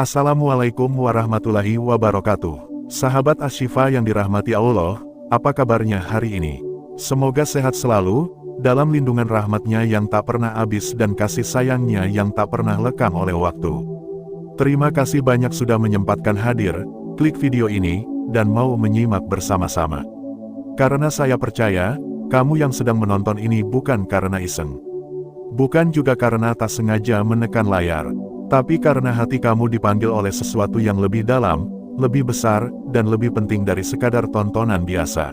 Assalamualaikum warahmatullahi wabarakatuh. Sahabat Asy-Syifa yang dirahmati Allah, apa kabarnya hari ini? Semoga sehat selalu, dalam lindungan rahmat-Nya yang tak pernah habis dan kasih sayang-Nya yang tak pernah lekang oleh waktu. Terima kasih banyak sudah menyempatkan hadir, klik video ini, dan mau menyimak bersama-sama. Karena saya percaya, kamu yang sedang menonton ini bukan karena iseng. Bukan juga karena tak sengaja menekan layar. Tapi karena hati kamu dipanggil oleh sesuatu yang lebih dalam, lebih besar, dan lebih penting dari sekadar tontonan biasa.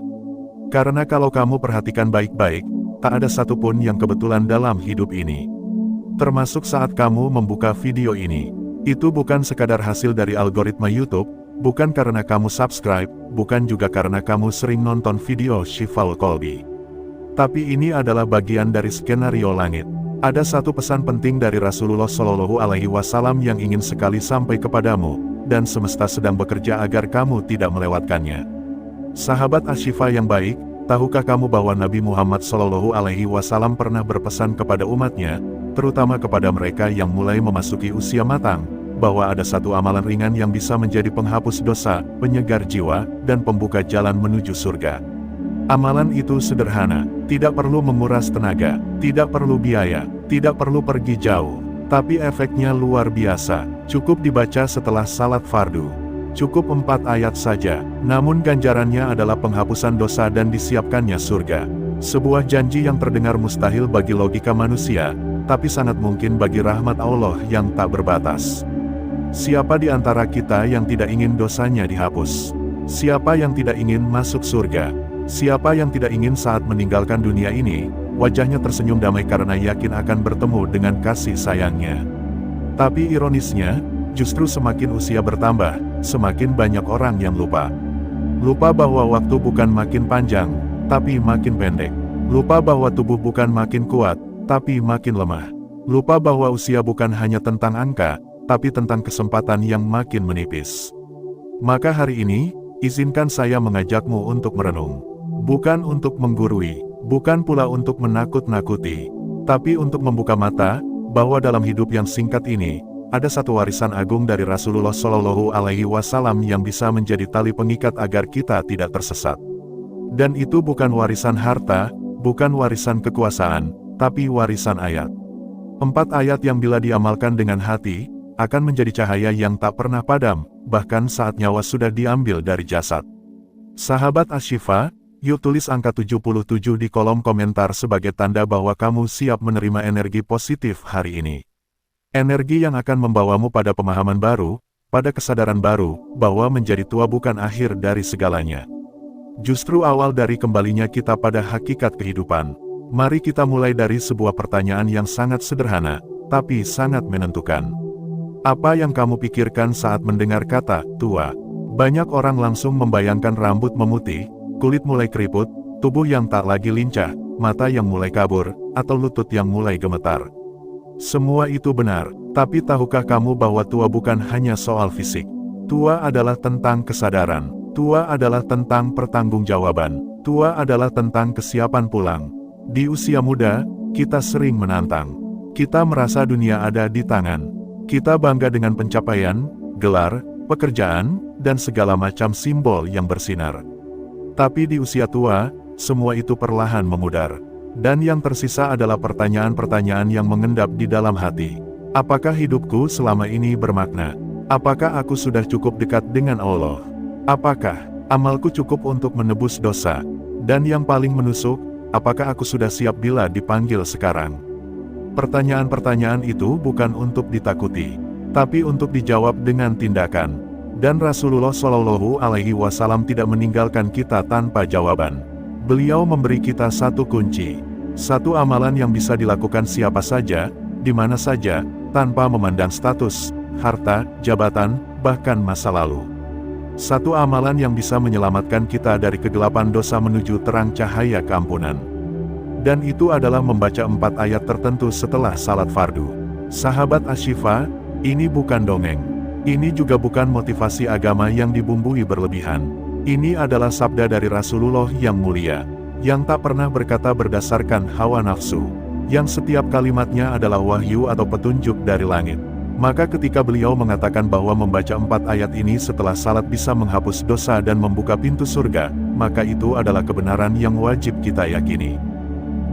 Karena kalau kamu perhatikan baik-baik, tak ada satupun yang kebetulan dalam hidup ini. Termasuk saat kamu membuka video ini. Itu bukan sekadar hasil dari algoritma YouTube, bukan karena kamu subscribe, bukan juga karena kamu sering nonton video Syifal Kolbi. Tapi ini adalah bagian dari skenario langit. Ada satu pesan penting dari Rasulullah Shallallahu Alaihi Wasallam yang ingin sekali sampai kepadamu, dan semesta sedang bekerja agar kamu tidak melewatkannya. Sahabat Asy-Syifa yang baik, tahukah kamu bahwa Nabi Muhammad Shallallahu Alaihi Wasallam pernah berpesan kepada umatnya, terutama kepada mereka yang mulai memasuki usia matang, bahwa ada satu amalan ringan yang bisa menjadi penghapus dosa, penyegar jiwa, dan pembuka jalan menuju surga. Amalan itu sederhana, tidak perlu menguras tenaga, tidak perlu biaya, tidak perlu pergi jauh. Tapi efeknya luar biasa, cukup dibaca setelah salat fardu. Cukup 4 ayat saja, namun ganjarannya adalah penghapusan dosa dan disiapkannya surga. Sebuah janji yang terdengar mustahil bagi logika manusia, tapi sangat mungkin bagi rahmat Allah yang tak berbatas. Siapa di antara kita yang tidak ingin dosanya dihapus? Siapa yang tidak ingin masuk surga? Siapa yang tidak ingin saat meninggalkan dunia ini, wajahnya tersenyum damai karena yakin akan bertemu dengan kasih sayangnya. Tapi ironisnya, justru semakin usia bertambah, semakin banyak orang yang lupa. Lupa bahwa waktu bukan makin panjang, tapi makin pendek. Lupa bahwa tubuh bukan makin kuat, tapi makin lemah. Lupa bahwa usia bukan hanya tentang angka, tapi tentang kesempatan yang makin menipis. Maka hari ini, izinkan saya mengajakmu untuk merenung. Bukan untuk menggurui, bukan pula untuk menakut-nakuti, tapi untuk membuka mata, bahwa dalam hidup yang singkat ini, ada satu warisan agung dari Rasulullah Shallallahu Alaihi Wasallam yang bisa menjadi tali pengikat agar kita tidak tersesat. Dan itu bukan warisan harta, bukan warisan kekuasaan, tapi warisan ayat. 4 ayat yang bila diamalkan dengan hati, akan menjadi cahaya yang tak pernah padam, bahkan saat nyawa sudah diambil dari jasad. Sahabat Asy-Syifa, yuk tulis angka 77 di kolom komentar sebagai tanda bahwa kamu siap menerima energi positif hari ini. Energi yang akan membawamu pada pemahaman baru, pada kesadaran baru, bahwa menjadi tua bukan akhir dari segalanya. Justru awal dari kembalinya kita pada hakikat kehidupan. Mari kita mulai dari sebuah pertanyaan yang sangat sederhana, tapi sangat menentukan. Apa yang kamu pikirkan saat mendengar kata tua? Banyak orang langsung membayangkan rambut memutih, kulit mulai keriput, tubuh yang tak lagi lincah, mata yang mulai kabur, atau lutut yang mulai gemetar. Semua itu benar, tapi tahukah kamu bahwa tua bukan hanya soal fisik? Tua adalah tentang kesadaran, tua adalah tentang pertanggungjawaban, tua adalah tentang kesiapan pulang. Di usia muda, kita sering menantang. Kita merasa dunia ada di tangan. Kita bangga dengan pencapaian, gelar, pekerjaan, dan segala macam simbol yang bersinar. Tapi di usia tua, semua itu perlahan memudar. Dan yang tersisa adalah pertanyaan-pertanyaan yang mengendap di dalam hati. Apakah hidupku selama ini bermakna? Apakah aku sudah cukup dekat dengan Allah? Apakah amalku cukup untuk menebus dosa? Dan yang paling menusuk, apakah aku sudah siap bila dipanggil sekarang? Pertanyaan-pertanyaan itu bukan untuk ditakuti, tapi untuk dijawab dengan tindakan. Dan Rasulullah Shallallahu Alaihi Wasallam tidak meninggalkan kita tanpa jawaban. Beliau memberi kita satu kunci, satu amalan yang bisa dilakukan siapa saja, di mana saja, tanpa memandang status, harta, jabatan, bahkan masa lalu. Satu amalan yang bisa menyelamatkan kita dari kegelapan dosa menuju terang cahaya keampunan. Dan itu adalah membaca 4 ayat tertentu setelah salat fardu. Sahabat Asy-Syifa, ini bukan dongeng. Ini juga bukan motivasi agama yang dibumbui berlebihan. Ini adalah sabda dari Rasulullah yang mulia, yang tak pernah berkata berdasarkan hawa nafsu, yang setiap kalimatnya adalah wahyu atau petunjuk dari langit. Maka ketika beliau mengatakan bahwa membaca 4 ayat ini setelah salat bisa menghapus dosa dan membuka pintu surga, maka itu adalah kebenaran yang wajib kita yakini.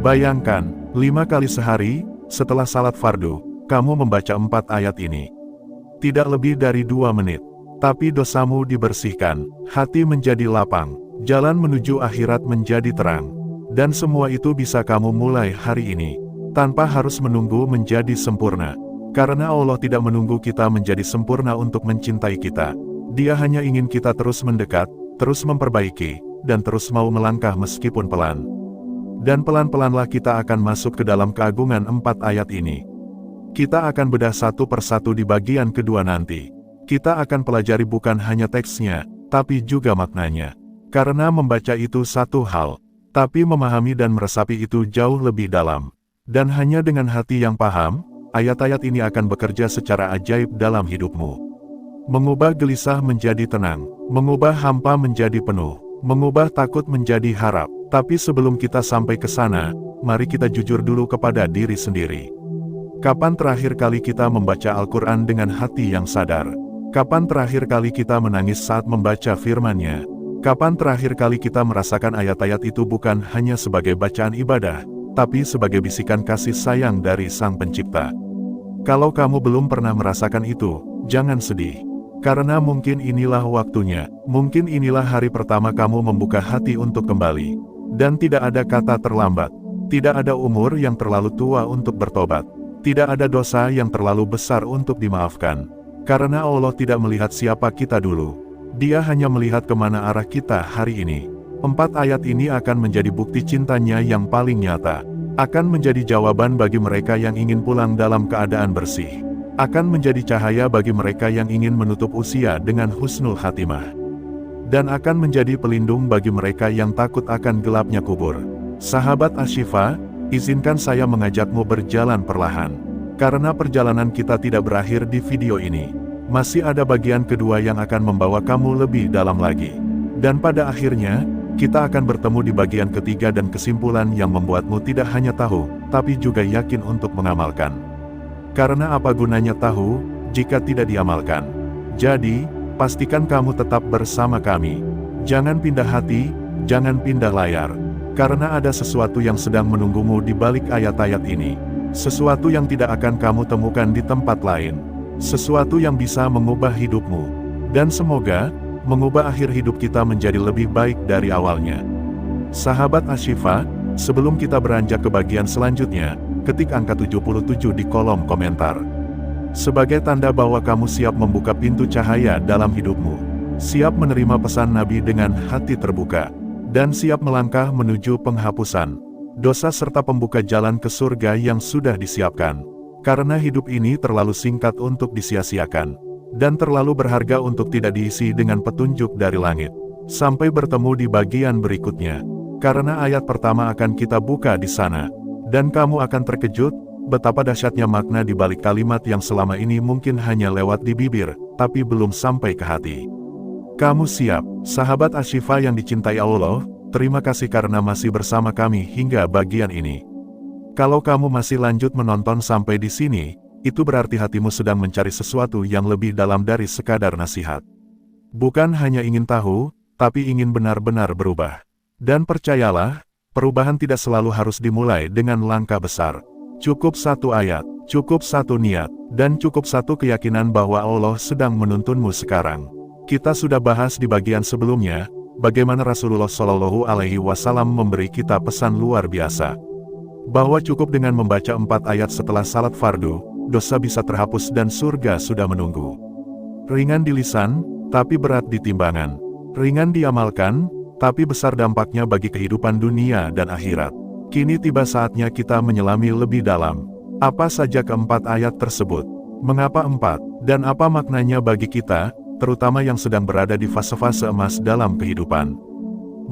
Bayangkan, 5 kali sehari, setelah salat fardu, kamu membaca 4 ayat ini. Tidak lebih dari 2 menit. Tapi dosamu dibersihkan, hati menjadi lapang, jalan menuju akhirat menjadi terang. Dan semua itu bisa kamu mulai hari ini, tanpa harus menunggu menjadi sempurna. Karena Allah tidak menunggu kita menjadi sempurna untuk mencintai kita. Dia hanya ingin kita terus mendekat, terus memperbaiki, dan terus mau melangkah meskipun pelan. Dan pelan-pelanlah kita akan masuk ke dalam keagungan 4 ayat ini. Kita akan bedah satu persatu di bagian kedua nanti. Kita akan pelajari bukan hanya teksnya, tapi juga maknanya. Karena membaca itu satu hal, tapi memahami dan meresapi itu jauh lebih dalam. Dan hanya dengan hati yang paham, ayat-ayat ini akan bekerja secara ajaib dalam hidupmu. Mengubah gelisah menjadi tenang, mengubah hampa menjadi penuh, mengubah takut menjadi harap. Tapi sebelum kita sampai ke sana, mari kita jujur dulu kepada diri sendiri. Kapan terakhir kali kita membaca Al-Quran dengan hati yang sadar? Kapan terakhir kali kita menangis saat membaca firman-Nya? Kapan terakhir kali kita merasakan ayat-ayat itu bukan hanya sebagai bacaan ibadah, tapi sebagai bisikan kasih sayang dari Sang Pencipta? Kalau kamu belum pernah merasakan itu, jangan sedih. Karena mungkin inilah waktunya, mungkin inilah hari pertama kamu membuka hati untuk kembali. Dan tidak ada kata terlambat, tidak ada umur yang terlalu tua untuk bertobat, tidak ada dosa yang terlalu besar untuk dimaafkan. Karena Allah tidak melihat siapa kita dulu, Dia hanya melihat kemana arah kita hari ini. 4 ayat ini akan menjadi bukti cintanya yang paling nyata. Akan menjadi jawaban bagi mereka yang ingin pulang dalam keadaan bersih. Akan menjadi cahaya bagi mereka yang ingin menutup usia dengan husnul khatimah. Dan akan menjadi pelindung bagi mereka yang takut akan gelapnya kubur. Sahabat Asy-Syifa, izinkan saya mengajakmu berjalan perlahan. Karena perjalanan kita tidak berakhir di video ini. Masih ada bagian kedua yang akan membawa kamu lebih dalam lagi. Dan pada akhirnya, kita akan bertemu di bagian ketiga dan kesimpulan yang membuatmu tidak hanya tahu, tapi juga yakin untuk mengamalkan. Karena apa gunanya tahu, jika tidak diamalkan? Jadi, pastikan kamu tetap bersama kami. Jangan pindah hati, jangan pindah layar. Karena ada sesuatu yang sedang menunggumu di balik ayat-ayat ini. Sesuatu yang tidak akan kamu temukan di tempat lain. Sesuatu yang bisa mengubah hidupmu. Dan semoga, mengubah akhir hidup kita menjadi lebih baik dari awalnya. Sahabat Asy-Syifa, sebelum kita beranjak ke bagian selanjutnya, ketik angka 77 di kolom komentar. Sebagai tanda bahwa kamu siap membuka pintu cahaya dalam hidupmu, siap menerima pesan Nabi dengan hati terbuka, dan siap melangkah menuju penghapusan dosa serta pembuka jalan ke surga yang sudah disiapkan. Karena hidup ini terlalu singkat untuk disia-siakan. Dan terlalu berharga untuk tidak diisi dengan petunjuk dari langit. Sampai bertemu di bagian berikutnya. Karena ayat pertama akan kita buka di sana. Dan kamu akan terkejut, betapa dahsyatnya makna di balik kalimat yang selama ini mungkin hanya lewat di bibir, tapi belum sampai ke hati. Kamu siap, sahabat Asy-Syifa yang dicintai Allah, terima kasih karena masih bersama kami hingga bagian ini. Kalau kamu masih lanjut menonton sampai di sini, itu berarti hatimu sedang mencari sesuatu yang lebih dalam dari sekadar nasihat. Bukan hanya ingin tahu, tapi ingin benar-benar berubah. Dan percayalah, perubahan tidak selalu harus dimulai dengan langkah besar. Cukup satu ayat, cukup satu niat, dan cukup satu keyakinan bahwa Allah sedang menuntunmu sekarang. Kita sudah bahas di bagian sebelumnya, bagaimana Rasulullah Shallallahu Alaihi Wasallam memberi kita pesan luar biasa. Bahwa cukup dengan membaca 4 ayat setelah salat fardu, dosa bisa terhapus dan surga sudah menunggu. Ringan di lisan, tapi berat di timbangan. Ringan diamalkan, tapi besar dampaknya bagi kehidupan dunia dan akhirat. Kini tiba saatnya kita menyelami lebih dalam. Apa saja keempat ayat tersebut? Mengapa 4? Dan apa maknanya bagi kita, terutama yang sedang berada di fase-fase emas dalam kehidupan?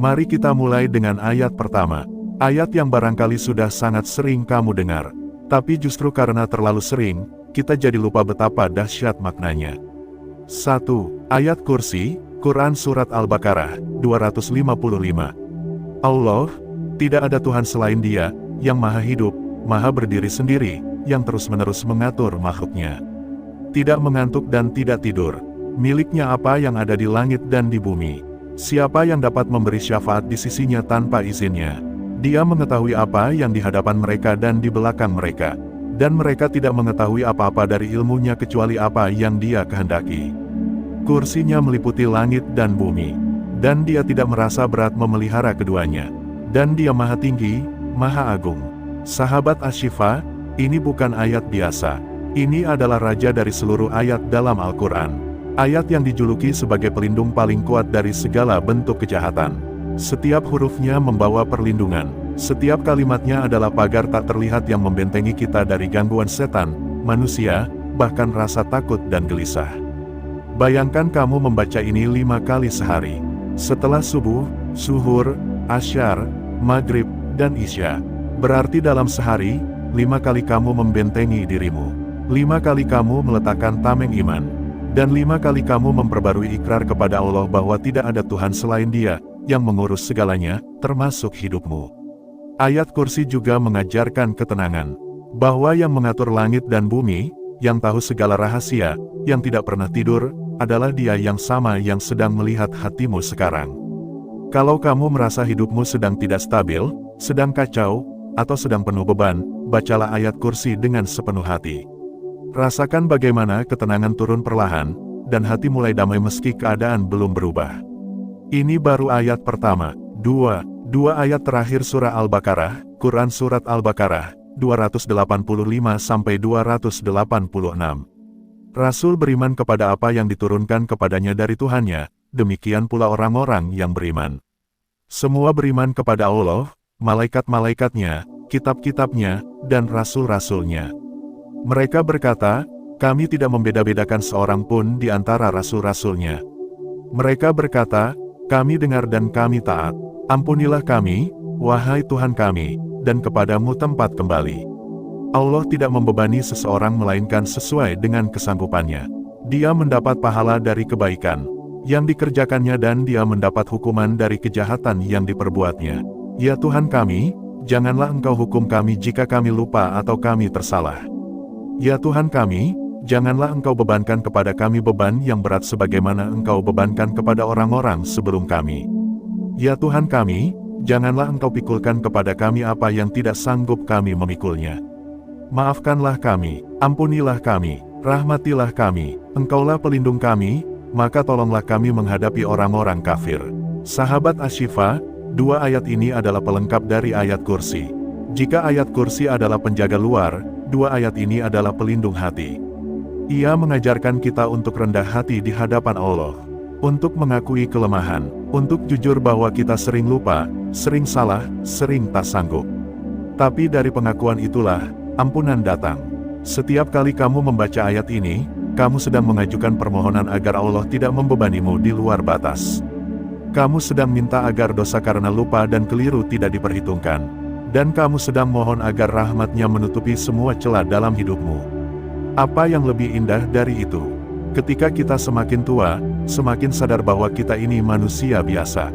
Mari kita mulai dengan ayat pertama. Ayat yang barangkali sudah sangat sering kamu dengar. Tapi justru karena terlalu sering, kita jadi lupa betapa dahsyat maknanya. 1. Ayat Kursi, Quran Surat Al-Baqarah, 255. Allah, tidak ada Tuhan selain Dia, yang maha hidup, maha berdiri sendiri, yang terus-menerus mengatur makhluknya. tidak mengantuk dan tidak tidur. Miliknya apa yang ada di langit dan di bumi. Siapa yang dapat memberi syafaat di sisinya tanpa izinnya? Dia mengetahui apa yang di hadapan mereka dan di belakang mereka. Dan mereka tidak mengetahui apa-apa dari ilmunya kecuali apa yang dia kehendaki. Kursinya meliputi langit dan bumi. Dan dia tidak merasa berat memelihara keduanya. Dan dia maha tinggi, maha agung. Sahabat Asy-Syifa, ini bukan ayat biasa. Ini adalah raja dari seluruh ayat dalam Al-Quran. Ayat yang dijuluki sebagai pelindung paling kuat dari segala bentuk kejahatan. Setiap hurufnya membawa perlindungan. Setiap kalimatnya adalah pagar tak terlihat yang membentengi kita dari gangguan setan, manusia, bahkan rasa takut dan gelisah. Bayangkan kamu membaca ini 5 kali sehari. Setelah subuh, zuhur, asyar, maghrib, dan isya. Berarti dalam sehari, 5 kali kamu membentengi dirimu. 5 kali kamu meletakkan tameng iman. Dan 5 kali kamu memperbarui ikrar kepada Allah bahwa tidak ada Tuhan selain Dia, yang mengurus segalanya, termasuk hidupmu. Ayat kursi juga mengajarkan ketenangan. Bahwa yang mengatur langit dan bumi, yang tahu segala rahasia, yang tidak pernah tidur, adalah Dia yang sama yang sedang melihat hatimu sekarang. Kalau kamu merasa hidupmu sedang tidak stabil, sedang kacau, atau sedang penuh beban, bacalah ayat kursi dengan sepenuh hati. Rasakan bagaimana ketenangan turun perlahan, dan hati mulai damai meski keadaan belum berubah. Ini baru ayat pertama. Dua ayat terakhir surah Al-Baqarah, Quran Surat Al-Baqarah, 285-286. Rasul beriman kepada apa yang diturunkan kepadanya dari Tuhannya, demikian pula orang-orang yang beriman. Semua beriman kepada Allah, malaikat-malaikatnya, kitab-kitabnya, dan rasul-rasulnya. Mereka berkata, kami tidak membeda-bedakan seorang pun di antara rasul-rasulnya. Mereka berkata, kami dengar dan kami taat. Ampunilah kami, wahai Tuhan kami, dan kepadamu tempat kembali. Allah tidak membebani seseorang melainkan sesuai dengan kesanggupannya. Dia mendapat pahala dari kebaikan yang dikerjakannya dan dia mendapat hukuman dari kejahatan yang diperbuatnya. Ya Tuhan kami, janganlah Engkau hukum kami jika kami lupa atau kami tersalah. Ya Tuhan kami, janganlah Engkau bebankan kepada kami beban yang berat sebagaimana Engkau bebankan kepada orang-orang sebelum kami. Ya Tuhan kami, janganlah Engkau pikulkan kepada kami apa yang tidak sanggup kami memikulnya. Maafkanlah kami, ampunilah kami, rahmatilah kami, Engkaulah pelindung kami, maka tolonglah kami menghadapi orang-orang kafir. Sahabat Asy-Syifa, 2 ayat ini adalah pelengkap dari ayat kursi. Jika ayat kursi adalah penjaga luar, 2 ayat ini adalah pelindung hati. Ia mengajarkan kita untuk rendah hati di hadapan Allah, untuk mengakui kelemahan, untuk jujur bahwa kita sering lupa, sering salah, sering tak sanggup. Tapi dari pengakuan itulah, ampunan datang. Setiap kali kamu membaca ayat ini, kamu sedang mengajukan permohonan agar Allah tidak membebanimu di luar batas. Kamu sedang minta agar dosa karena lupa dan keliru tidak diperhitungkan. Dan kamu sedang mohon agar rahmat-Nya menutupi semua celah dalam hidupmu. Apa yang lebih indah dari itu? Ketika kita semakin tua, semakin sadar bahwa kita ini manusia biasa.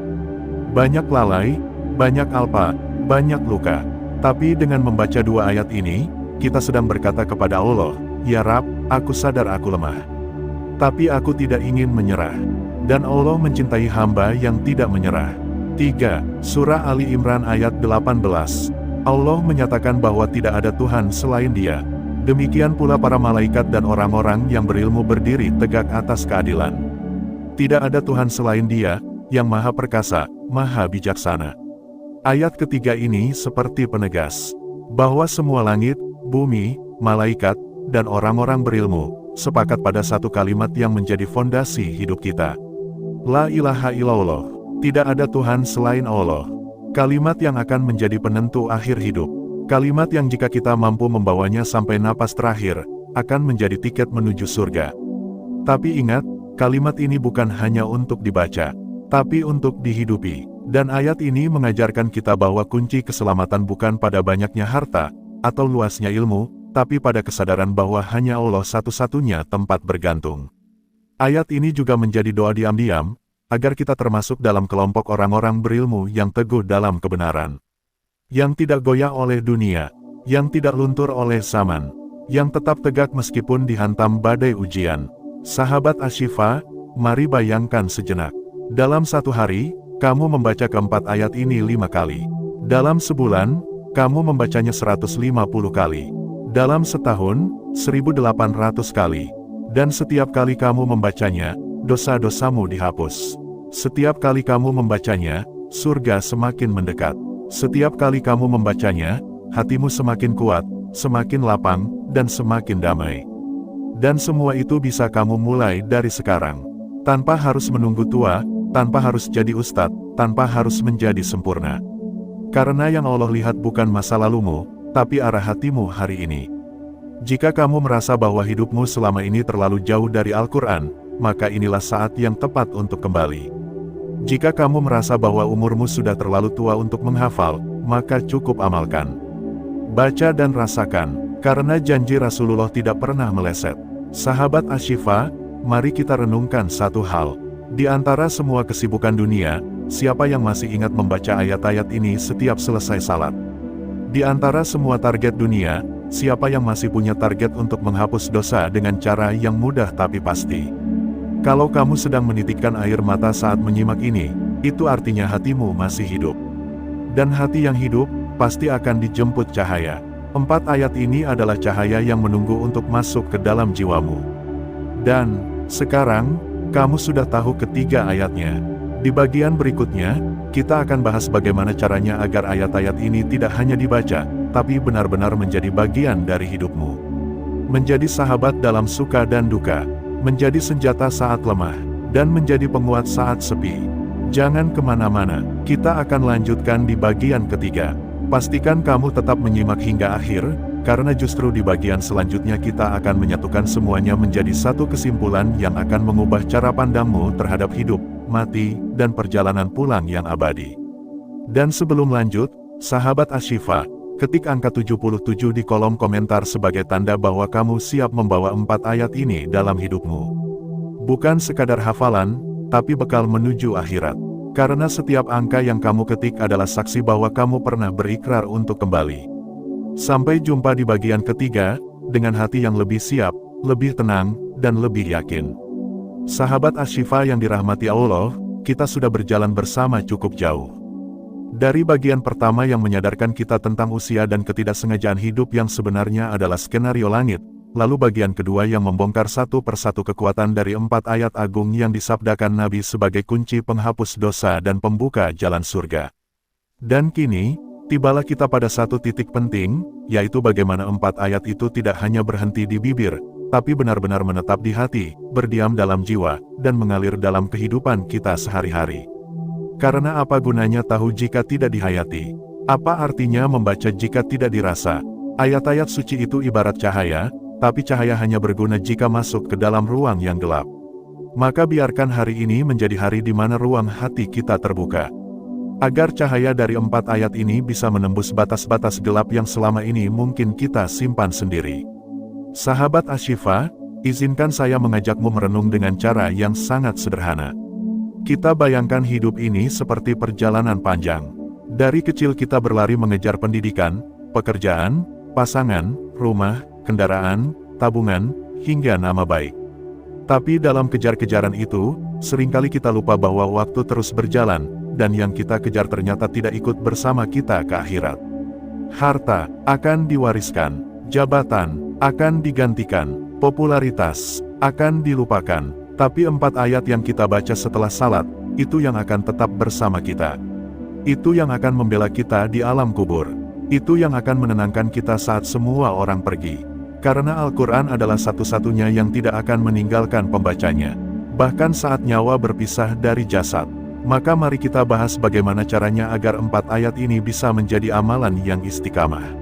Banyak lalai, banyak alpa, banyak luka. Tapi dengan membaca 2 ayat ini, kita sedang berkata kepada Allah, Ya Rab, aku sadar aku lemah. Tapi aku tidak ingin menyerah. Dan Allah mencintai hamba yang tidak menyerah. 3. Surah Ali Imran ayat 18. Allah menyatakan bahwa tidak ada Tuhan selain Dia. Demikian pula para malaikat dan orang-orang yang berilmu berdiri tegak atas keadilan. Tidak ada Tuhan selain Dia, yang maha perkasa, maha bijaksana. Ayat ketiga ini seperti penegas, bahwa semua langit, bumi, malaikat, dan orang-orang berilmu, sepakat pada satu kalimat yang menjadi fondasi hidup kita. La ilaha illallah, tidak ada Tuhan selain Allah. Kalimat yang akan menjadi penentu akhir hidup. Kalimat yang jika kita mampu membawanya sampai napas terakhir, akan menjadi tiket menuju surga. Tapi ingat, kalimat ini bukan hanya untuk dibaca, tapi untuk dihidupi. Dan ayat ini mengajarkan kita bahwa kunci keselamatan bukan pada banyaknya harta, atau luasnya ilmu, tapi pada kesadaran bahwa hanya Allah satu-satunya tempat bergantung. Ayat ini juga menjadi doa diam-diam, agar kita termasuk dalam kelompok orang-orang berilmu yang teguh dalam kebenaran. Yang tidak goyah oleh dunia, yang tidak luntur oleh zaman, yang tetap tegak meskipun dihantam badai ujian. Sahabat Asy-Syifa, mari bayangkan sejenak. Dalam satu hari, kamu membaca keempat ayat ini 5 kali. Dalam sebulan, kamu membacanya 150 kali. Dalam setahun, 1800 kali. Dan setiap kali kamu membacanya, dosa-dosamu dihapus. Setiap kali kamu membacanya, surga semakin mendekat. Setiap kali kamu membacanya, hatimu semakin kuat, semakin lapang, dan semakin damai. Dan semua itu bisa kamu mulai dari sekarang. Tanpa harus menunggu tua, tanpa harus jadi ustadz, tanpa harus menjadi sempurna. Karena yang Allah lihat bukan masa lalumu, tapi arah hatimu hari ini. Jika kamu merasa bahwa hidupmu selama ini terlalu jauh dari Al-Quran, maka inilah saat yang tepat untuk kembali. Jika kamu merasa bahwa umurmu sudah terlalu tua untuk menghafal, maka cukup amalkan. Baca dan rasakan, karena janji Rasulullah tidak pernah meleset. Sahabat Asy-Syifa, mari kita renungkan satu hal. Di antara semua kesibukan dunia, siapa yang masih ingat membaca ayat-ayat ini setiap selesai salat? Di antara semua target dunia, siapa yang masih punya target untuk menghapus dosa dengan cara yang mudah tapi pasti? Kalau kamu sedang menitikkan air mata saat menyimak ini, itu artinya hatimu masih hidup. Dan hati yang hidup, pasti akan dijemput cahaya. 4 ayat ini adalah cahaya yang menunggu untuk masuk ke dalam jiwamu. Dan, sekarang, kamu sudah tahu ketiga ayatnya. Di bagian berikutnya, kita akan bahas bagaimana caranya agar ayat-ayat ini tidak hanya dibaca, tapi benar-benar menjadi bagian dari hidupmu. Menjadi sahabat dalam suka dan duka. Menjadi senjata saat lemah, dan menjadi penguat saat sepi. Jangan kemana-mana, kita akan lanjutkan di bagian ketiga. Pastikan kamu tetap menyimak hingga akhir, karena justru di bagian selanjutnya kita akan menyatukan semuanya menjadi satu kesimpulan yang akan mengubah cara pandangmu terhadap hidup, mati, dan perjalanan pulang yang abadi. Dan sebelum lanjut, sahabat Asy-Syifa, ketik angka 77 di kolom komentar sebagai tanda bahwa kamu siap membawa 4 ayat ini dalam hidupmu. Bukan sekadar hafalan, tapi bekal menuju akhirat. Karena setiap angka yang kamu ketik adalah saksi bahwa kamu pernah berikrar untuk kembali. Sampai jumpa di bagian ketiga, dengan hati yang lebih siap, lebih tenang, dan lebih yakin. Sahabat Asy-Syifa yang dirahmati Allah, kita sudah berjalan bersama cukup jauh. Dari bagian pertama yang menyadarkan kita tentang usia dan ketidaksengajaan hidup yang sebenarnya adalah skenario langit, lalu bagian kedua yang membongkar satu persatu kekuatan dari 4 ayat agung yang disabdakan Nabi sebagai kunci penghapus dosa dan pembuka jalan surga. Dan kini, tibalah kita pada satu titik penting, yaitu bagaimana 4 ayat itu tidak hanya berhenti di bibir, tapi benar-benar menetap di hati, berdiam dalam jiwa, dan mengalir dalam kehidupan kita sehari-hari. Karena apa gunanya tahu jika tidak dihayati? Apa artinya membaca jika tidak dirasa? Ayat-ayat suci itu ibarat cahaya, tapi cahaya hanya berguna jika masuk ke dalam ruang yang gelap. Maka biarkan hari ini menjadi hari di mana ruang hati kita terbuka. Agar cahaya dari 4 ayat ini bisa menembus batas-batas gelap yang selama ini mungkin kita simpan sendiri. Sahabat Asy-Syifa, izinkan saya mengajakmu merenung dengan cara yang sangat sederhana. Kita bayangkan hidup ini seperti perjalanan panjang. Dari kecil kita berlari mengejar pendidikan, pekerjaan, pasangan, rumah, kendaraan, tabungan, hingga nama baik. Tapi dalam kejar-kejaran itu, seringkali kita lupa bahwa waktu terus berjalan, dan yang kita kejar ternyata tidak ikut bersama kita ke akhirat. Harta akan diwariskan, jabatan akan digantikan, popularitas akan dilupakan. Tapi 4 ayat yang kita baca setelah salat, itu yang akan tetap bersama kita. Itu yang akan membela kita di alam kubur. Itu yang akan menenangkan kita saat semua orang pergi. Karena Al-Quran adalah satu-satunya yang tidak akan meninggalkan pembacanya. Bahkan saat nyawa berpisah dari jasad. Maka mari kita bahas bagaimana caranya agar 4 ayat ini bisa menjadi amalan yang istiqamah.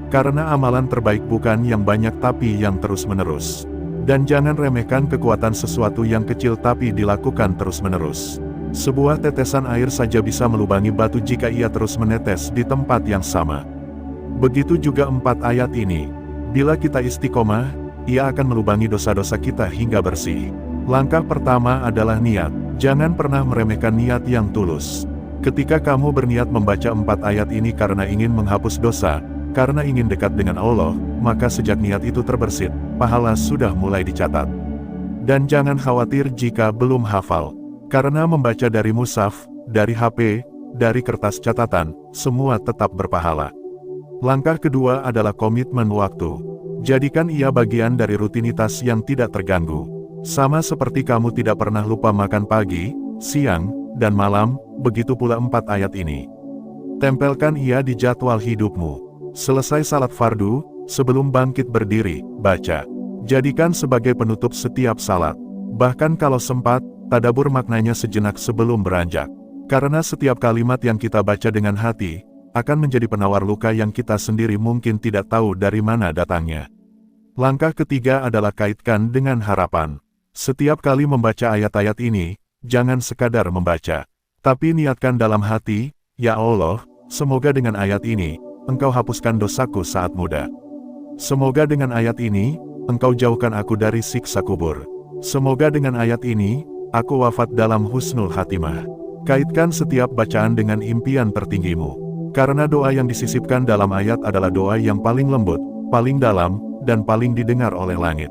Karena amalan terbaik bukan yang banyak tapi yang terus-menerus. Dan jangan remehkan kekuatan sesuatu yang kecil tapi dilakukan terus-menerus. Sebuah tetesan air saja bisa melubangi batu jika ia terus menetes di tempat yang sama. Begitu juga 4 ayat ini. Bila kita istiqomah, ia akan melubangi dosa-dosa kita hingga bersih. Langkah pertama adalah niat. Jangan pernah meremehkan niat yang tulus. Ketika kamu berniat membaca 4 ayat ini karena ingin menghapus dosa, karena ingin dekat dengan Allah, maka sejak niat itu terbersit, pahala sudah mulai dicatat. Dan jangan khawatir jika belum hafal, karena membaca dari mushaf, dari HP, dari kertas catatan, semua tetap berpahala. Langkah kedua adalah komitmen waktu. Jadikan ia bagian dari rutinitas yang tidak terganggu. Sama seperti kamu tidak pernah lupa makan pagi, siang, dan malam, begitu pula 4 ayat ini. Tempelkan ia di jadwal hidupmu. Selesai salat fardu, sebelum bangkit berdiri, baca. Jadikan sebagai penutup setiap salat. Bahkan kalau sempat, tadabur maknanya sejenak sebelum beranjak. Karena setiap kalimat yang kita baca dengan hati, akan menjadi penawar luka yang kita sendiri mungkin tidak tahu dari mana datangnya. Langkah ketiga adalah kaitkan dengan harapan. Setiap kali membaca ayat-ayat ini, jangan sekadar membaca, tapi niatkan dalam hati, "Ya Allah, semoga dengan ayat ini, Engkau hapuskan dosaku saat muda. Semoga dengan ayat ini, Engkau jauhkan aku dari siksa kubur. Semoga dengan ayat ini, aku wafat dalam husnul khatimah." Kaitkan setiap bacaan dengan impian tertinggimu. Karena doa yang disisipkan dalam ayat adalah doa yang paling lembut, paling dalam, dan paling didengar oleh langit.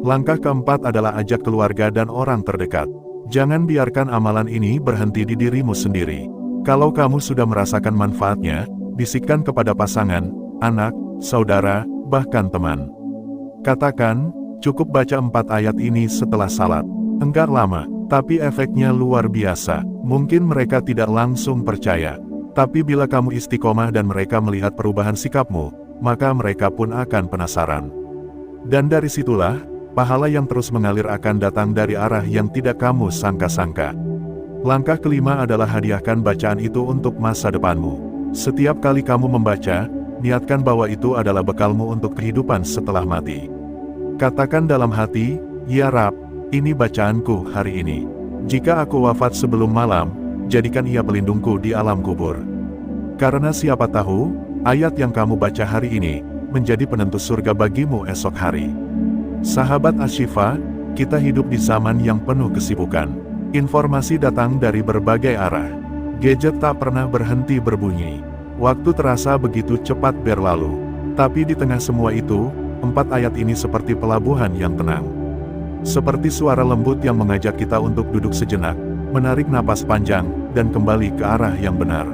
Langkah keempat adalah ajak keluarga dan orang terdekat. Jangan biarkan amalan ini berhenti di dirimu sendiri. Kalau kamu sudah merasakan manfaatnya, bisikkan kepada pasangan, anak, saudara, bahkan teman. Katakan, cukup baca 4 ayat ini setelah salat. Enggak lama, tapi efeknya luar biasa. Mungkin mereka tidak langsung percaya. Tapi bila kamu istiqomah dan mereka melihat perubahan sikapmu, maka mereka pun akan penasaran. Dan dari situlah, pahala yang terus mengalir akan datang dari arah yang tidak kamu sangka-sangka. Langkah kelima adalah hadiahkan bacaan itu untuk masa depanmu. Setiap kali kamu membaca, niatkan bahwa itu adalah bekalmu untuk kehidupan setelah mati. Katakan dalam hati, "Ya Rab, ini bacaanku hari ini. Jika aku wafat sebelum malam, jadikan ia pelindungku di alam kubur." Karena siapa tahu, ayat yang kamu baca hari ini, menjadi penentu surga bagimu esok hari. Sahabat Asy-Syifa, kita hidup di zaman yang penuh kesibukan. Informasi datang dari berbagai arah. Gadget tak pernah berhenti berbunyi. Waktu terasa begitu cepat berlalu. Tapi di tengah semua itu, 4 ayat ini seperti pelabuhan yang tenang. Seperti suara lembut yang mengajak kita untuk duduk sejenak, menarik napas panjang, dan kembali ke arah yang benar.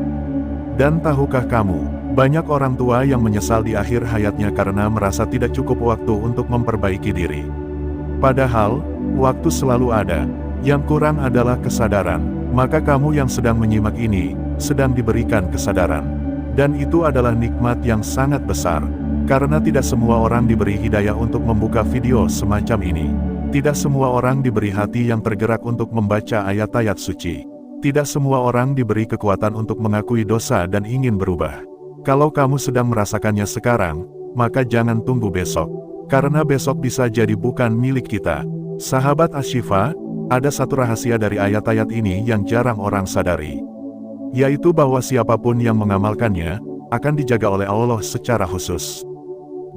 Dan tahukah kamu, banyak orang tua yang menyesal di akhir hayatnya karena merasa tidak cukup waktu untuk memperbaiki diri. Padahal, waktu selalu ada. Yang kurang adalah kesadaran. Maka kamu yang sedang menyimak ini, sedang diberikan kesadaran. Dan itu adalah nikmat yang sangat besar. Karena tidak semua orang diberi hidayah untuk membuka video semacam ini. Tidak semua orang diberi hati yang tergerak untuk membaca ayat-ayat suci. Tidak semua orang diberi kekuatan untuk mengakui dosa dan ingin berubah. Kalau kamu sedang merasakannya sekarang, maka jangan tunggu besok. Karena besok bisa jadi bukan milik kita. Sahabat Asy-Syifa, ada satu rahasia dari ayat-ayat ini yang jarang orang sadari. Yaitu bahwa siapapun yang mengamalkannya, akan dijaga oleh Allah secara khusus.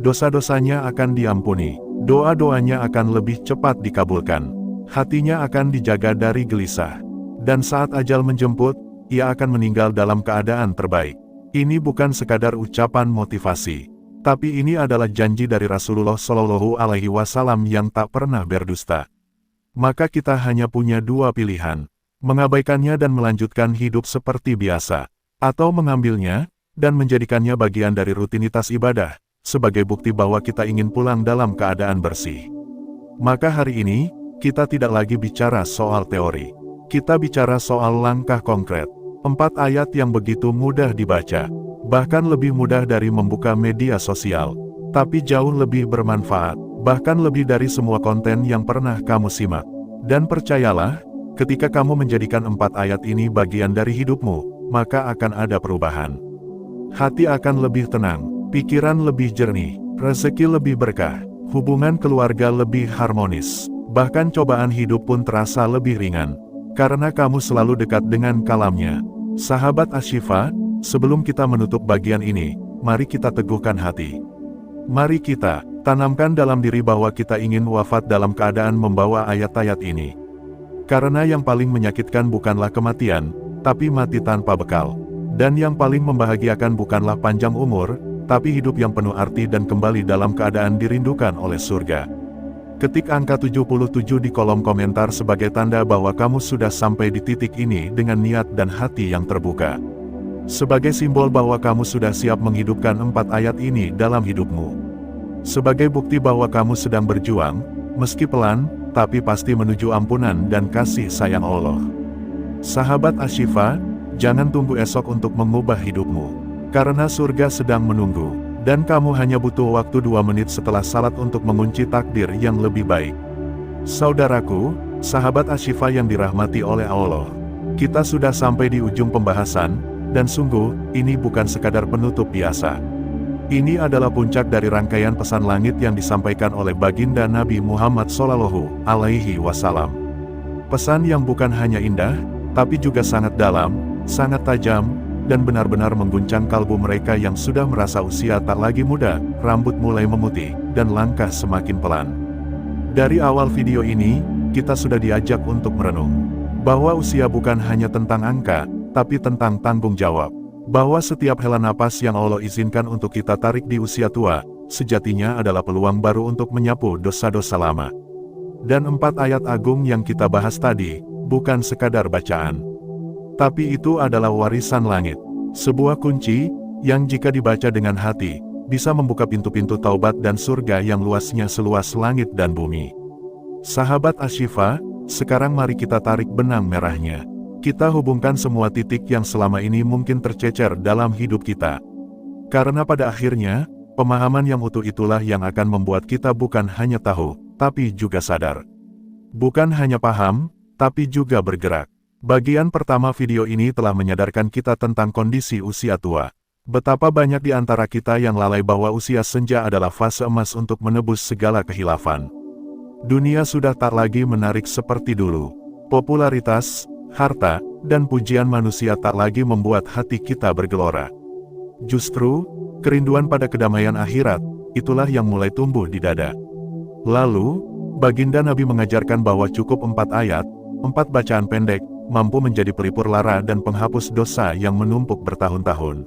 Dosa-dosanya akan diampuni. Doa-doanya akan lebih cepat dikabulkan. Hatinya akan dijaga dari gelisah. Dan saat ajal menjemput, ia akan meninggal dalam keadaan terbaik. Ini bukan sekadar ucapan motivasi. Tapi ini adalah janji dari Rasulullah Shallallahu Alaihi Wasallam yang tak pernah berdusta. Maka kita hanya punya 2 pilihan. Mengabaikannya dan melanjutkan hidup seperti biasa. Atau mengambilnya, dan menjadikannya bagian dari rutinitas ibadah, sebagai bukti bahwa kita ingin pulang dalam keadaan bersih. Maka hari ini, kita tidak lagi bicara soal teori. Kita bicara soal langkah konkret. 4 ayat yang begitu mudah dibaca. Bahkan lebih mudah dari membuka media sosial. Tapi jauh lebih bermanfaat. Bahkan lebih dari semua konten yang pernah kamu simak. Dan percayalah, ketika kamu menjadikan 4 ayat ini bagian dari hidupmu, maka akan ada perubahan. Hati akan lebih tenang, pikiran lebih jernih, rezeki lebih berkah, hubungan keluarga lebih harmonis, bahkan cobaan hidup pun terasa lebih ringan. Karena kamu selalu dekat dengan kalamnya. Sahabat Asy-Syifa, sebelum kita menutup bagian ini, mari kita teguhkan hati. Mari kita tanamkan dalam diri bahwa kita ingin wafat dalam keadaan membawa ayat-ayat ini. Karena yang paling menyakitkan bukanlah kematian, tapi mati tanpa bekal. Dan yang paling membahagiakan bukanlah panjang umur, tapi hidup yang penuh arti dan kembali dalam keadaan dirindukan oleh surga. Ketik angka 77 di kolom komentar sebagai tanda bahwa kamu sudah sampai di titik ini dengan niat dan hati yang terbuka. Sebagai simbol bahwa kamu sudah siap menghidupkan 4 ayat ini dalam hidupmu. Sebagai bukti bahwa kamu sedang berjuang, meski pelan, tapi pasti menuju ampunan dan kasih sayang Allah. Sahabat Asy-Syifa, jangan tunggu esok untuk mengubah hidupmu. Karena surga sedang menunggu, dan kamu hanya butuh waktu 2 menit setelah salat untuk mengunci takdir yang lebih baik. Saudaraku, sahabat Asy-Syifa yang dirahmati oleh Allah. Kita sudah sampai di ujung pembahasan, dan sungguh, ini bukan sekadar penutup biasa. Ini adalah puncak dari rangkaian pesan langit yang disampaikan oleh baginda Nabi Muhammad SAW. Pesan yang bukan hanya indah, tapi juga sangat dalam, sangat tajam, dan benar-benar mengguncang kalbu mereka yang sudah merasa usia tak lagi muda, rambut mulai memutih, dan langkah semakin pelan. Dari awal video ini, kita sudah diajak untuk merenung, bahwa usia bukan hanya tentang angka, tapi tentang tanggung jawab. Bahwa setiap hela napas yang Allah izinkan untuk kita tarik di usia tua, sejatinya adalah peluang baru untuk menyapu dosa-dosa lama. Dan 4 ayat agung yang kita bahas tadi, bukan sekadar bacaan. Tapi itu adalah warisan langit. Sebuah kunci, yang jika dibaca dengan hati, bisa membuka pintu-pintu taubat dan surga yang luasnya seluas langit dan bumi. Sahabat Asy-Syifa, sekarang mari kita tarik benang merahnya. Kita hubungkan semua titik yang selama ini mungkin tercecer dalam hidup kita. Karena pada akhirnya, pemahaman yang utuh itulah yang akan membuat kita bukan hanya tahu, tapi juga sadar. Bukan hanya paham, tapi juga bergerak. Bagian pertama video ini telah menyadarkan kita tentang kondisi usia tua. Betapa banyak di antara kita yang lalai bahwa usia senja adalah fase emas untuk menebus segala kehilafan. Dunia sudah tak lagi menarik seperti dulu. Popularitas, harta, dan pujian manusia tak lagi membuat hati kita bergelora. Justru, kerinduan pada kedamaian akhirat, itulah yang mulai tumbuh di dada. Lalu, baginda Nabi mengajarkan bahwa cukup 4 ayat, 4 bacaan pendek, mampu menjadi pelipur lara dan penghapus dosa yang menumpuk bertahun-tahun.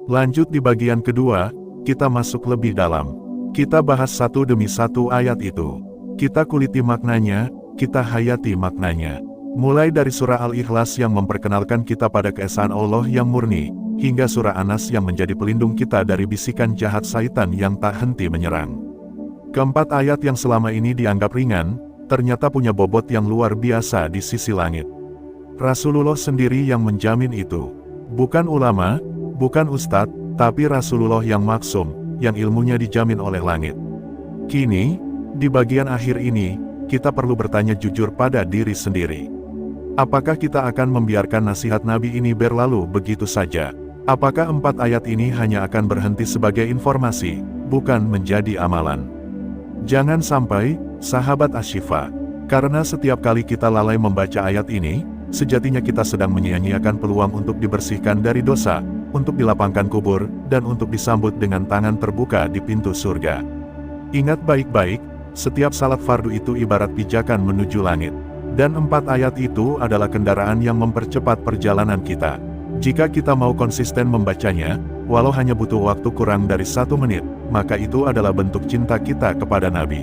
Lanjut di bagian kedua, kita masuk lebih dalam. Kita bahas satu demi satu ayat itu. Kita kuliti maknanya, kita hayati maknanya. Mulai dari surah Al-Ikhlas yang memperkenalkan kita pada keesaan Allah yang murni, hingga surah An-Nas yang menjadi pelindung kita dari bisikan jahat syaitan yang tak henti menyerang. Keempat ayat yang selama ini dianggap ringan, ternyata punya bobot yang luar biasa di sisi langit. Rasulullah sendiri yang menjamin itu. Bukan ulama, bukan ustadz, tapi Rasulullah yang maksum, yang ilmunya dijamin oleh langit. Kini, di bagian akhir ini, kita perlu bertanya jujur pada diri sendiri. Apakah kita akan membiarkan nasihat Nabi ini berlalu begitu saja? Apakah 4 ayat ini hanya akan berhenti sebagai informasi, bukan menjadi amalan? Jangan sampai, sahabat Asy-Syifa, karena setiap kali kita lalai membaca ayat ini, sejatinya kita sedang menyia-nyiakan peluang untuk dibersihkan dari dosa, untuk dilapangkan kubur, dan untuk disambut dengan tangan terbuka di pintu surga. Ingat baik-baik, setiap salat fardu itu ibarat pijakan menuju langit. Dan 4 ayat itu adalah kendaraan yang mempercepat perjalanan kita. Jika kita mau konsisten membacanya, walau hanya butuh waktu kurang dari 1 menit, maka itu adalah bentuk cinta kita kepada Nabi.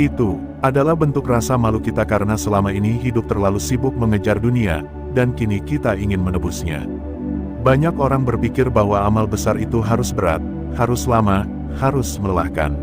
Itu adalah bentuk rasa malu kita karena selama ini hidup terlalu sibuk mengejar dunia, dan kini kita ingin menebusnya. Banyak orang berpikir bahwa amal besar itu harus berat, harus lama, harus melelahkan.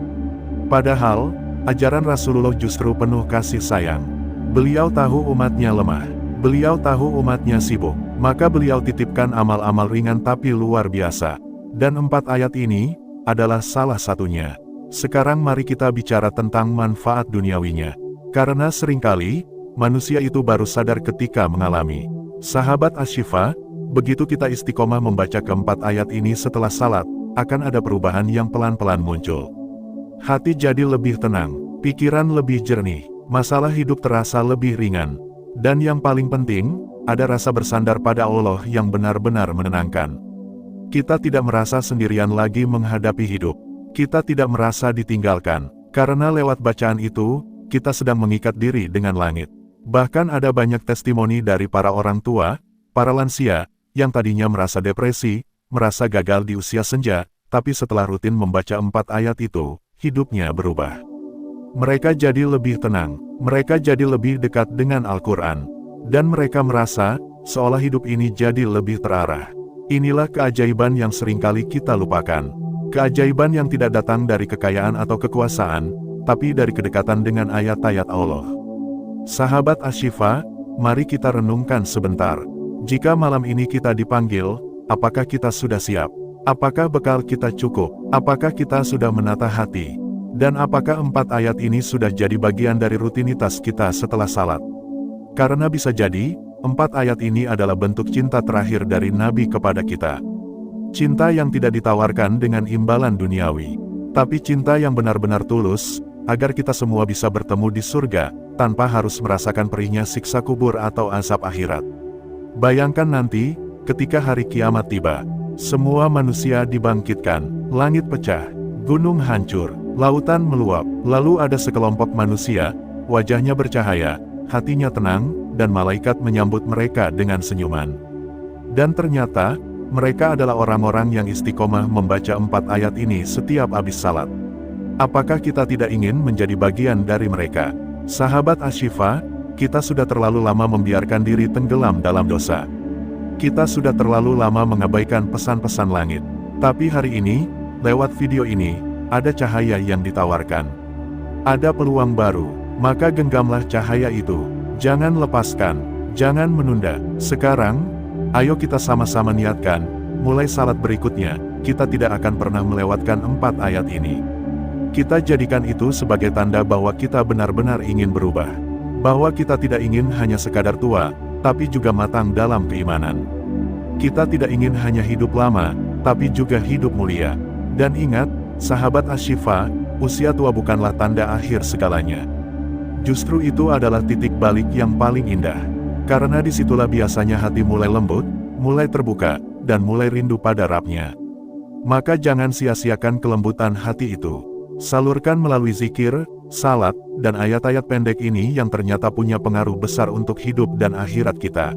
Padahal, ajaran Rasulullah justru penuh kasih sayang. Beliau tahu umatnya lemah, beliau tahu umatnya sibuk, maka beliau titipkan amal-amal ringan tapi luar biasa. Dan 4 ayat ini adalah salah satunya. Sekarang mari kita bicara tentang manfaat duniawinya. Karena seringkali, manusia itu baru sadar ketika mengalami. Sahabat Asy-Syifa, begitu kita istiqomah membaca keempat ayat ini setelah salat, akan ada perubahan yang pelan-pelan muncul. Hati jadi lebih tenang, pikiran lebih jernih. Masalah hidup terasa lebih ringan. Dan yang paling penting, ada rasa bersandar pada Allah yang benar-benar menenangkan. Kita tidak merasa sendirian lagi menghadapi hidup. Kita tidak merasa ditinggalkan, karena lewat bacaan itu, kita sedang mengikat diri dengan langit. Bahkan ada banyak testimoni dari para orang tua, para lansia, yang tadinya merasa depresi, merasa gagal di usia senja, tapi setelah rutin membaca 4 ayat itu, hidupnya berubah. Mereka jadi lebih tenang, mereka jadi lebih dekat dengan Al-Quran, dan mereka merasa seolah hidup ini jadi lebih terarah. Inilah keajaiban yang seringkali kita lupakan. Keajaiban yang tidak datang dari kekayaan atau kekuasaan, tapi dari kedekatan dengan ayat-ayat Allah. Sahabat Asy-Syifa, mari kita renungkan sebentar. Jika malam ini kita dipanggil, apakah kita sudah siap? Apakah bekal kita cukup? Apakah kita sudah menata hati? Dan apakah 4 ayat ini sudah jadi bagian dari rutinitas kita setelah salat? Karena bisa jadi, 4 ayat ini adalah bentuk cinta terakhir dari Nabi kepada kita. Cinta yang tidak ditawarkan dengan imbalan duniawi, tapi cinta yang benar-benar tulus, agar kita semua bisa bertemu di surga, tanpa harus merasakan perihnya siksa kubur atau azab akhirat. Bayangkan nanti, ketika hari kiamat tiba, semua manusia dibangkitkan, langit pecah, gunung hancur, lautan meluap, lalu ada sekelompok manusia, wajahnya bercahaya, hatinya tenang, dan malaikat menyambut mereka dengan senyuman. Dan ternyata, mereka adalah orang-orang yang istiqomah membaca 4 ayat ini setiap habis salat. Apakah kita tidak ingin menjadi bagian dari mereka? Sahabat Asy-Syifa, kita sudah terlalu lama membiarkan diri tenggelam dalam dosa. Kita sudah terlalu lama mengabaikan pesan-pesan langit. Tapi hari ini, lewat video ini, ada cahaya yang ditawarkan. Ada peluang baru, maka genggamlah cahaya itu. Jangan lepaskan, jangan menunda. Sekarang, ayo kita sama-sama niatkan, mulai salat berikutnya, kita tidak akan pernah melewatkan 4 ayat ini. Kita jadikan itu sebagai tanda bahwa kita benar-benar ingin berubah. Bahwa kita tidak ingin hanya sekadar tua, tapi juga matang dalam keimanan. Kita tidak ingin hanya hidup lama, tapi juga hidup mulia. Dan ingat, sahabat Asy-Syifa, usia tua bukanlah tanda akhir segalanya. Justru itu adalah titik balik yang paling indah. Karena disitulah biasanya hati mulai lembut, mulai terbuka, dan mulai rindu pada Rabb-Nya. Maka jangan sia-siakan kelembutan hati itu. Salurkan melalui zikir, salat, dan ayat-ayat pendek ini yang ternyata punya pengaruh besar untuk hidup dan akhirat kita.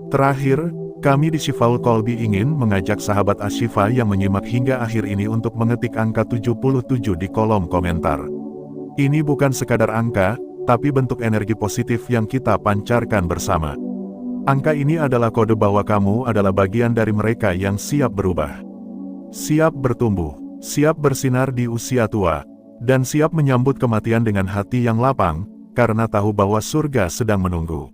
Terakhir, kami di Syifaul Qalbi ingin mengajak sahabat Asy-Syifa yang menyimak hingga akhir ini untuk mengetik angka 77 di kolom komentar. Ini bukan sekadar angka, tapi bentuk energi positif yang kita pancarkan bersama. Angka ini adalah kode bahwa kamu adalah bagian dari mereka yang siap berubah. Siap bertumbuh, siap bersinar di usia tua, dan siap menyambut kematian dengan hati yang lapang, karena tahu bahwa surga sedang menunggu.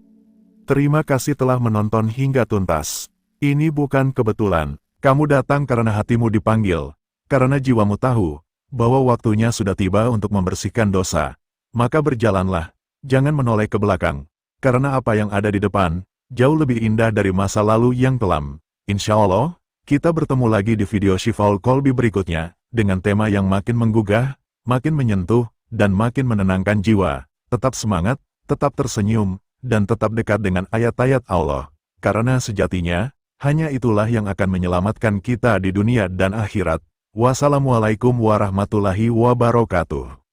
Terima kasih telah menonton hingga tuntas. Ini bukan kebetulan, kamu datang karena hatimu dipanggil, karena jiwamu tahu, bahwa waktunya sudah tiba untuk membersihkan dosa. Maka berjalanlah, jangan menoleh ke belakang, karena apa yang ada di depan, jauh lebih indah dari masa lalu yang kelam. Insya Allah, kita bertemu lagi di video Syifaul Qalbi berikutnya, dengan tema yang makin menggugah, makin menyentuh, dan makin menenangkan jiwa. Tetap semangat, tetap tersenyum, dan tetap dekat dengan ayat-ayat Allah. Karena sejatinya, hanya itulah yang akan menyelamatkan kita di dunia dan akhirat. Wassalamualaikum warahmatullahi wabarakatuh.